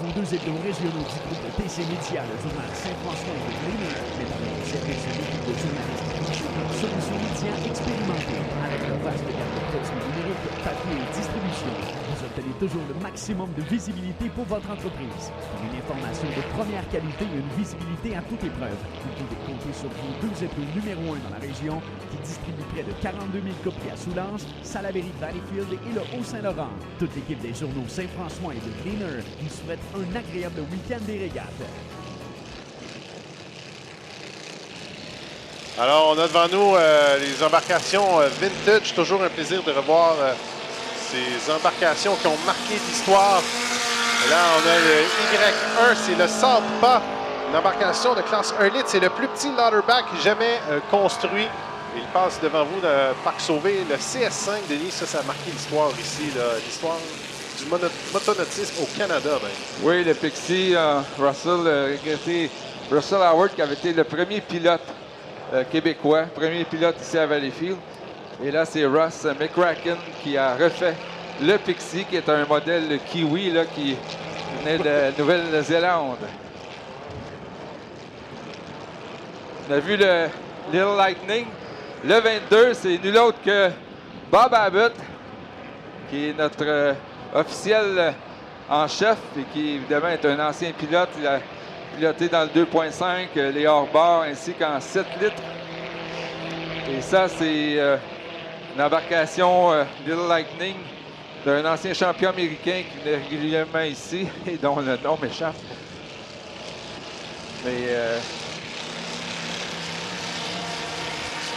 vos deux hebdos régionaux du groupe de TC Média, le journal Saint-François et le Gleaner, mettant au service d'une équipe de journalistes touchés comme solution média expérimentée. Avec leur vaste gamme de produits numériques, papier et distribution, vous obtenez toujours le maximum de visibilité pour votre entreprise. Pour une information de première qualité et une visibilité à toute épreuve, vous pouvez compter sur vos deux hebdos numéro 1 dans la région qui distribuent près de 42 000 copies à Soulanges, Salaberry, Valleyfield et le Haut-Saint-Laurent. Toute l'équipe des journaux Saint-François et de Gleaner vous souhaite un agréable week-end des régates. Alors, on a devant nous les embarcations vintage. Toujours un plaisir de revoir ces embarcations qui ont marqué l'histoire. Là, on a le Y1, c'est le Salpa, une embarcation de classe 1 litre. C'est le plus petit ladderback jamais construit. Il passe devant vous le Parc Sauvé, le CS5, Denis. Ça a marqué l'histoire ici, l'histoire du motonautisme au Canada. Ben. Oui, le Pixie, Russell Howard qui avait été le premier pilote québécois, premier pilote ici à Valleyfield. Et là, c'est Ross McCracken qui a refait le Pixie, qui est un modèle Kiwi là, qui venait de Nouvelle-Zélande. On a vu le Little Lightning. Le 22, c'est nul autre que Bob Abbott, qui est notre officiel en chef et qui, évidemment, est un ancien pilote. Il a piloté dans le 2.5, les hors-bords, ainsi qu'en 7 litres. Et ça, c'est une embarcation Little Lightning d'un ancien champion américain qui venait régulièrement ici et dont le nom m'échappe. Mais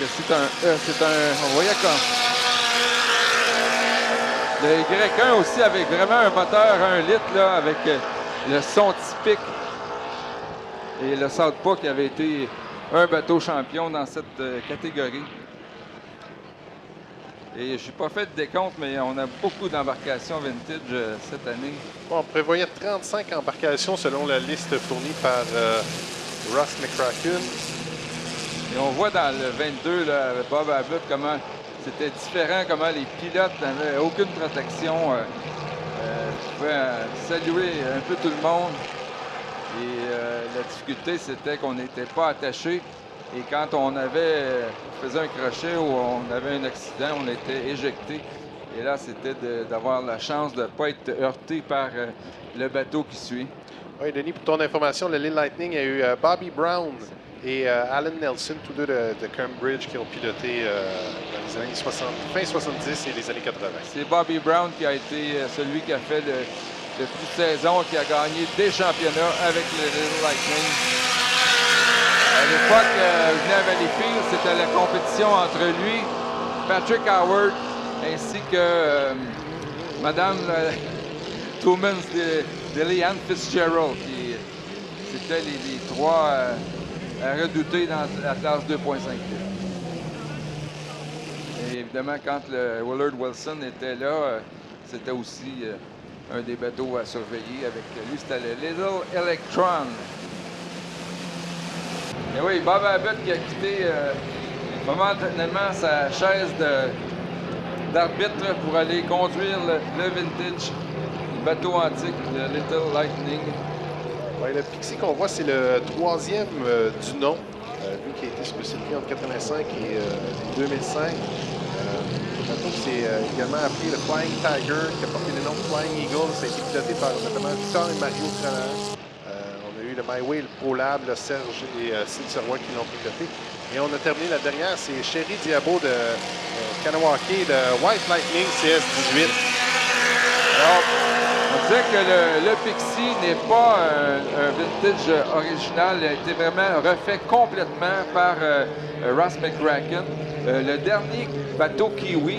on voyait comme le Y1 aussi avec vraiment un moteur 1 litre là, avec le son typique et le Southpaw qui avait été un bateau champion dans cette catégorie. Et je n'ai pas fait de décompte, mais on a beaucoup d'embarcations vintage cette année. Bon, on prévoyait 35 embarcations selon la liste fournie par Ross McCracken. Et on voit dans le 22, là, avec Bob Abbott, comment c'était différent, comment les pilotes n'avaient aucune protection. Pouvaient saluer un peu tout le monde. Et la difficulté, c'était qu'on n'était pas attaché. Et quand on faisait un crochet ou on avait un accident, on était éjecté. Et là, c'était d'avoir la chance de ne pas être heurté par le bateau qui suit. Oui, Denis, pour ton information, le Little Lightning a eu Bobby Brown et Alan Nelson, tous deux de Cambridge, qui ont piloté dans les années fin 70 et les années 80. C'est Bobby Brown qui a été celui qui a fait le plus de saison, qui a gagné des championnats avec le Little Lightning. À l'époque, il venait à Valleyfield, c'était la compétition entre lui, Patrick Howard, ainsi que Madame Toomans de Leanne Fitzgerald, qui c'était les trois à redouter dans la classe 2.5 litres. Et évidemment, quand le Willard Wilson était là, c'était aussi un des bateaux à surveiller. Avec lui, c'était le Little Electron. Et oui, Bob Abbott qui a quitté momentanément sa chaise d'arbitre pour aller conduire le vintage, le bateau antique, le Little Lightning. Ouais, le Pixie qu'on voit, c'est le troisième du nom, lui qui a été sur le circuit entre 85 et 2005. Le bateau s'est également appelé le Flying Tiger, qui a porté le nom de Flying Eagle. Ça a été piloté par notamment Victor et Mario Tranas. On a eu le My Way, le ProLab, le Serge et Sid Serrois qui l'ont piloté. Et on a terminé la dernière, c'est Sherry Diabo de Kanawake, de White Lightning CS18. Alors, on disait que le Pixie n'est pas un vintage original. Il a été vraiment refait complètement par Ross McCracken. Le dernier bateau Kiwi,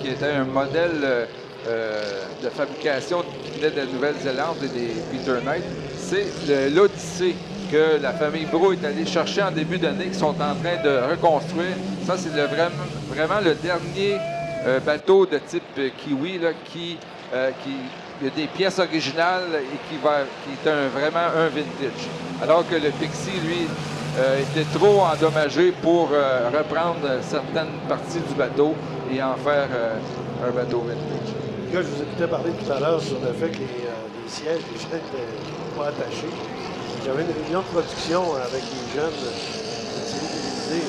qui était un modèle de fabrication qui venait de Nouvelle-Zélande et des Peter Knight, c'est l'Odyssée que la famille Bro est allée chercher en début d'année, qu'ils sont en train de reconstruire. Ça, c'est vraiment le dernier bateau de type Kiwi là, qui a des pièces originales et qui est vraiment un vintage. Alors que le Pixie, lui, était trop endommagé pour reprendre certaines parties du bateau et en faire un bateau vintage. Les gars, je vous écoutais parler tout à l'heure sur le fait que les sièges, les chaînes n'étaient pas attachés. J'avais une réunion de production avec les jeunes de série télévisée,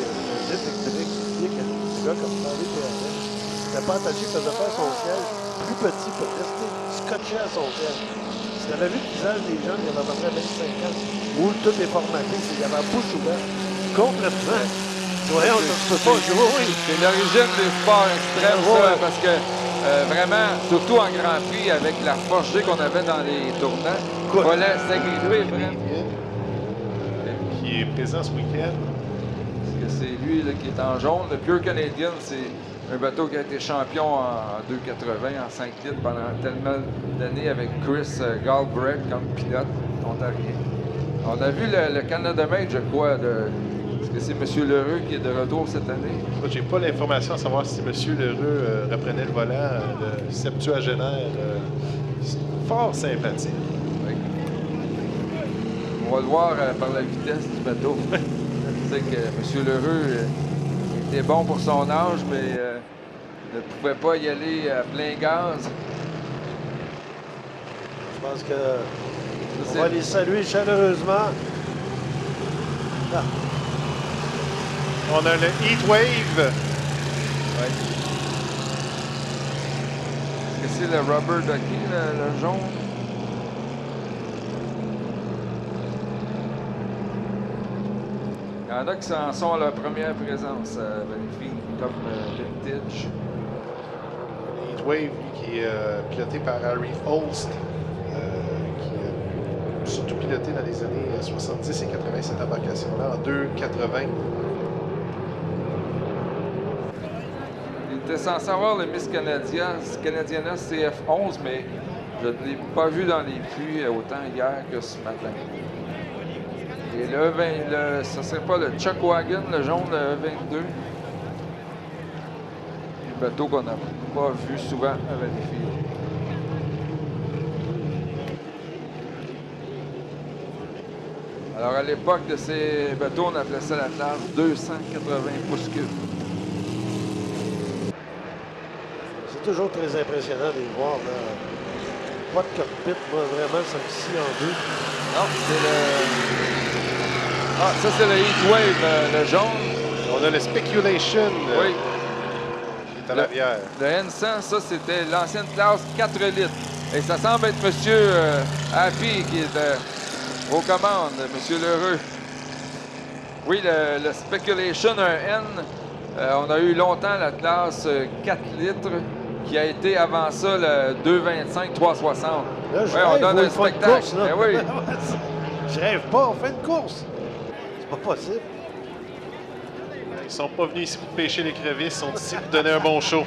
électrique, les gars comme ça, n'était pas attaché, faisait faire son siège plus petit pour rester scotché à son siège. Si tu avais vu le visage des jeunes, il y avait à peu près 25 ans, où tout est formaté, il y avait la bouche ouverte, complètement. Ouais, on ne peut pas jouer, oui. C'est l'origine des sports extrêmes, ça, parce que vraiment, surtout en Grand Prix, avec la force G qu'on avait dans les tournants, il fallait s'agripper vraiment. Qui est présent ce week-end. Parce que c'est lui là, qui est en jaune. Le Pure Canadian, c'est un bateau qui a été champion en 2,80 en 5 litres pendant tellement d'années avec Chris Galbraith comme pilote ontarien. On a vu le Canada Made, je crois, est-ce que c'est M. Lheureux qui est de retour cette année? Je n'ai pas l'information à savoir si M. Lheureux reprenait le volant, le septuagénaire. Fort sympathique. Oui. On va le voir par la vitesse du bateau. C'est que M. Lheureux était bon pour son âge, mais ne pouvait pas y aller à plein gaz. Je pense que on va les saluer chaleureusement. Ah. On a le Heatwave. Ouais. Est-ce que c'est le Rubber Ducky, le jaune? Il y en a qui en sont à leur première présence à Valleyfield, comme Vintage. Le Heatwave, lui, qui est piloté par Harry Holst, qui a surtout piloté dans les années 70 et 80 cette embarcation-là, en 2,80. Il était censé avoir le Miss Canadiana CF11, mais je ne l'ai pas vu dans les pluies autant hier que ce matin. Et le E20, ça serait pas le Chuck Wagon, le jaune, le E22. Le bateau qu'on n'a pas vu souvent à Valleyfield. Alors, à l'époque de ces bateaux, on appelait ça la classe 280 pouces cubes. C'est toujours très impressionnant de les voir. Là. Pas de cockpit, moi, vraiment, ça me scie en deux. Non, c'est le... Ah, ça, c'est le Heatwave, le jaune. On a le Speculation Oui. qui est à l'arrière. Le N100, ça, c'était l'ancienne classe 4 litres. Et ça semble être M. Happy qui est aux commandes, M. Lheureux. Oui, le Speculation, un N. On a eu longtemps la classe 4 litres qui a été avant ça le 225 360. Là, je ouais, on rêve, donne un on fait une spectacle. course, là. Ben oui. Je rêve pas, on fait une course. C'est pas possible. Ils sont pas venus ici pour pêcher les crevisses, ils sont ici pour donner un bon show.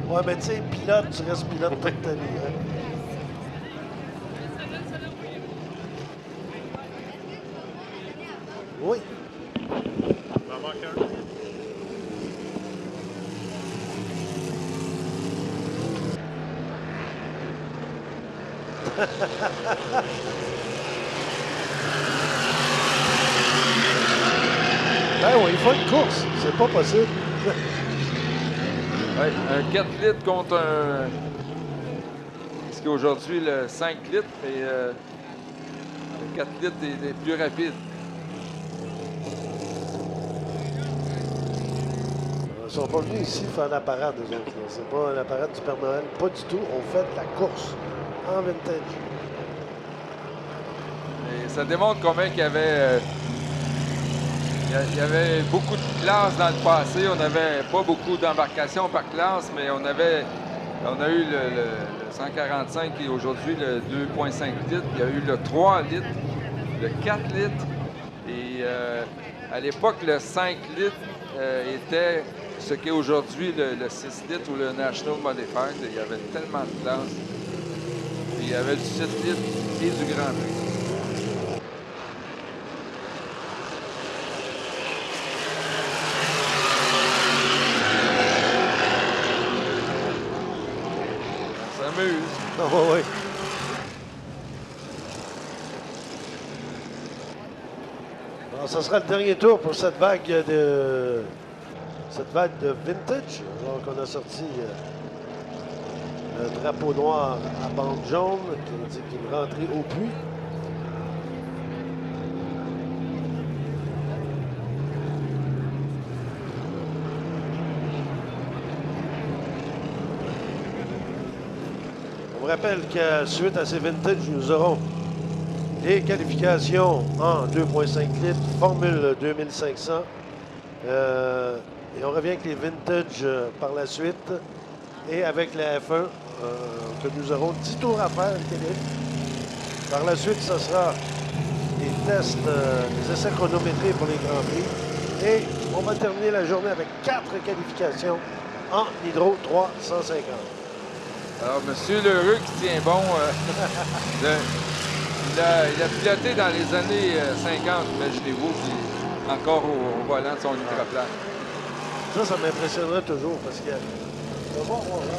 Ouais, mais tu sais, pilote, tu restes pilote toute ta vie. Hein. Oui. Il m'en manque un. Ben oui, il faut une course. C'est pas possible. Ouais, un 4 litres contre un... Ce qui est aujourd'hui le 5 litres, mais le 4 litres est plus rapide. Ils sont pas venus ici faire la parade, eux autres. C'est pas la parade du Père Noël. Pas du tout. On fait de la course en vintage. Et ça démontre combien qu'il y avait... il y avait beaucoup de classes dans le passé. On n'avait pas beaucoup d'embarcations par classe, mais on a eu le 145 qui est aujourd'hui le 2,5 litres. Il y a eu le 3 litres, le 4 litres. Et à l'époque, le 5 litres était ce qu'est aujourd'hui le 6 litres ou le National Modified. Il y avait tellement de classes. Et il y avait du 7 litres et du Grand Prix. Ah, oui. Alors, ça sera le dernier tour pour cette vague de vintage qu'on a sorti Un drapeau noir à bande jaune qui indique une rentrée au puits. On vous rappelle que suite à ces vintage, nous aurons des qualifications en 2,5 litres, Formule 2500. Et on revient avec les vintage par la suite. Et avec la F1, que nous aurons 10 tours à faire, Québec. Par la suite, ce sera des tests, des essais chronométrés pour les Grands Prix. Et on va terminer la journée avec 4 qualifications en Hydro 350. Alors, M. Lheureux qui tient bon, il a piloté dans les années 50, imaginez-vous, puis encore au volant de son hydroplane. Ça m'impressionnerait toujours parce que... On va voir là.